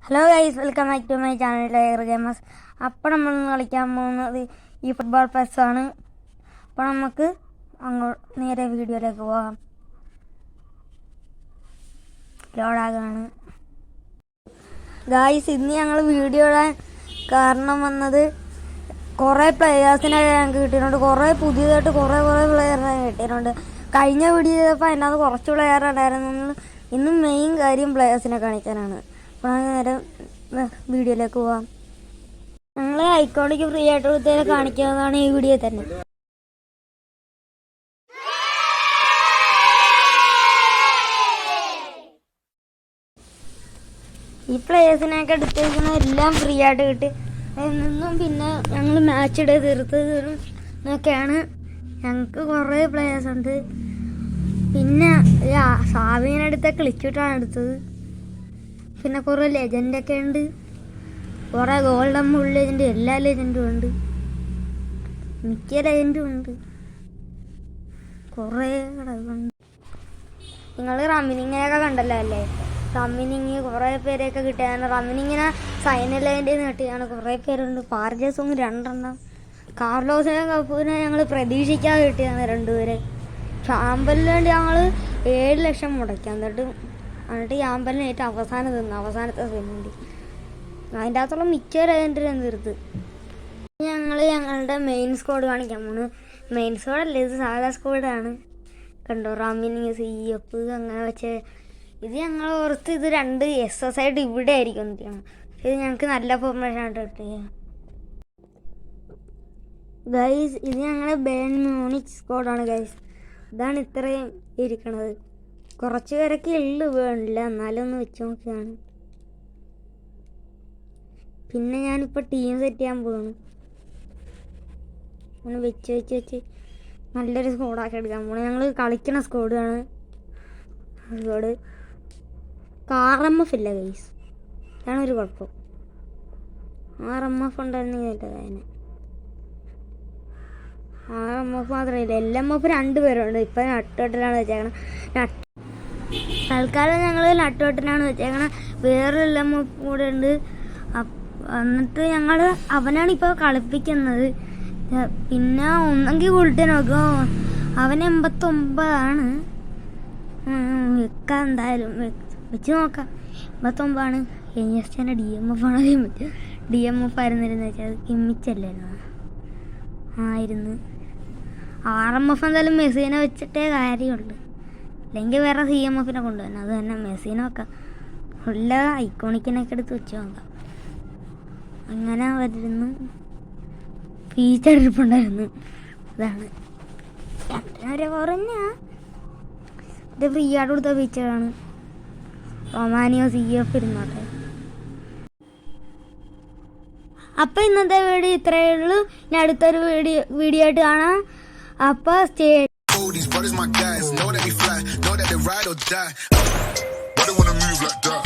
Hello guys, welcome back to my channel tiger gamers. അപ്പോൾ നമ്മൾ കളിക്കാൻ പോകുന്നത് ഈ ഫുട്ബോൾ പെസ് ആണ്. അപ്പോൾ നമുക്ക് നേരെ വീഡിയോയിലേക്ക് പോകാം. ലോഡാകാണ് ഗൈസ്. ഇന്ന് ഞങ്ങൾ വീഡിയോ ഇടാൻ കാരണം വന്നത് കുറേ പ്ലെയേഴ്സിനെ ഞങ്ങൾക്ക് കിട്ടിയിട്ടുണ്ട്. കുറേ പുതിയതായിട്ട് കുറേ പ്ലെയറിനെ കിട്ടിയിട്ടുണ്ട്. കഴിഞ്ഞ വീഡിയോ ചെയ്തപ്പോൾ അതിനകത്ത് കുറച്ച് പ്ലെയർ ഉണ്ടായിരുന്നു. ഇന്നും മെയിൻ കാര്യം പ്ലെയേഴ്സിനെ കാണിക്കാനാണ്. അപ്പോൾ നേരെ വീഡിയോയിലേക്ക് പോവാം. ഞങ്ങൾ ഐക്കോണിക്ക് ഫ്രീ ആയിട്ട് കൊടുത്തതിനെ കാണിക്കുന്നതാണ് ഈ വീഡിയോ തന്നെ. ഈ പ്ലേയേഴ്സിനെയൊക്കെ എടുത്തേക്കുന്ന എല്ലാം ഫ്രീ ആയിട്ട് കിട്ടി. അതിൽ നിന്നും പിന്നെ ഞങ്ങൾ മാച്ച് ഇട തീർത്തതും എന്നൊക്കെയാണ്. ഞങ്ങൾക്ക് കുറേ പ്ലേയേഴ്സ് ഉണ്ട്. പിന്നെ സാവിനെടുത്ത ക്ലിച്ചിട്ടാണ് എടുത്തത്. പിന്നെ കുറേ ലെജൻഡൊക്കെ ഉണ്ട്. കുറേ ഗോൾഡൻ ബുൾ ലെജൻഡ്, എല്ലാ ലെജൻഡും ഉണ്ട്. മിക്ക ലെജൻഡും ഉണ്ട്. കുറേ കിടക്കുന്നുണ്ട്. നിങ്ങൾ റമ്മിനിങ്ങിനെയൊക്കെ കണ്ടല്ലോ അല്ലേ? റമ്മിനിങ് കുറേ പേരെയൊക്കെ കിട്ടിയാണ്. റമ്മിനിങ്ങിനെ സൈനലൈൻ്റെ കിട്ടിയാണ്. കുറേ പേരുണ്ട്. പാർജേഴ്സും 2 കാർലോസിനെ കപ്പിനെ ഞങ്ങൾ പ്രതീക്ഷിക്കാതെ കിട്ടിയാണ് 2 പേര്. ഷാമ്പലിന് വേണ്ടി ഞങ്ങൾ 7 ലക്ഷം മുടക്കി. എന്നിട്ട് യാമ്പലിന് ഏറ്റവും അവസാനത്തെ വേണ്ടി അതിൻ്റെ അകത്തുള്ള മിക്ക ലെജൻഡിനും തീർത്ത്. ഞങ്ങൾ ഞങ്ങളുടെ മെയിൻ സ്ക്വാഡ് കാണിക്കാൻ പോകുന്നു. മെയിൻ സ്ക്വാഡല്ല, ഇത് സാധാ സ്ക്വാഡാണ്. കണ്ടോ, റമ്മിനിങ് CF അങ്ങനെ വെച്ച് ഇത് ഞങ്ങൾ ഓർത്ത് ഇത് 2 SS ആയിട്ട് ഇവിടെ ആയിരിക്കും ചെയ്യണം. ഇത് ഞങ്ങൾക്ക് നല്ല ഫോർമേഷൻ ആയിട്ട് കിട്ടുക ഗൈസ്. ഇത് ഞങ്ങളുടെ ബേൺ മ്യൂണിക് സ്ക്വാഡാണ് ഗൈസ്. ഇതാണ് ഇത്രയും ഇരിക്കണത്. കുറച്ച് പേരൊക്കെ വേണില്ല, എന്നാലും ഒന്ന് വെച്ച് നോക്കിയാണ്. പിന്നെ ഞാനിപ്പോൾ ടീം സെറ്റ് ചെയ്യാൻ പോവാണ്. അങ്ങനെ വെച്ച് നല്ലൊരു സ്ക്വാഡാക്കി എടുക്കാൻ പോകണം. ഞങ്ങൾ കളിക്കണ സ്ക്വാഡാണ്. സ്ക്വാഡ് RMF ഇല്ല ഗൈസ്, അതാണ് ഒരു കുഴപ്പം. RMF ഉണ്ടായിരുന്നെങ്കിൽ അതിനെ RMF മാത്രമല്ല, LMF 2 പേരുണ്ട്. ഇപ്പം നട്ടോട്ടിലാണ് വെച്ചേക്കണം. തൽക്കാലം ഞങ്ങൾ നട്ടോട്ടിനാണ് വെച്ചേക്കണം. വേറൊരു LMF കൂടെ ഉണ്ട്. എന്നിട്ട് ഞങ്ങൾ അവനാണ് ഇപ്പോൾ കളിപ്പിക്കുന്നത്. പിന്നെ ഒന്നെങ്കിൽ ഉൾട്ട് നോക്കും. അവൻ 89 വെക്കാം. എന്തായാലും വെച്ച് നോക്കാം. 89 കഴിഞ്ഞ DMF ആണ്. DMF ആയിരുന്നിരുന്നു വെച്ചാൽ അത് കിമ്മിച്ചല്ലായിരുന്നു ആയിരുന്നു. RMF എന്തായാലും മെസ്സിനെ വെച്ചിട്ടേ കാര്യമുള്ളൂ. അല്ലെങ്കിൽ വേറെ CMFനെ കൊണ്ടുവരണം. അത് തന്നെ മെസ്സിനെ വെക്കാം. എല്ലാ ഐക്കോണിക്കിനൊക്കെ എടുത്ത് വെച്ച് നോക്കാം. അങ്ങനെ വരുന്നു. ഫീച്ചർ ഇരിപ്പുണ്ടായിരുന്നു. അതാണ് വരെ കുറഞ്ഞ ഇത് ഫ്രീ ആയിട്ട് കൊടുത്ത ഫീച്ചറാണ്. റൊമാനിയോ CF ഇരുന്നോട്ടെ. അപ്പം ഇന്നത്തെ വീഡിയോ ഇത്രയേ ഉള്ളൂ. ഇനി അടുത്തൊരു വീഡിയോ ആയിട്ട് കാണാം. അപ്പോൾ stay. These brothers my guys, know that they fly, know that they ride or die. Why they wanna move like that?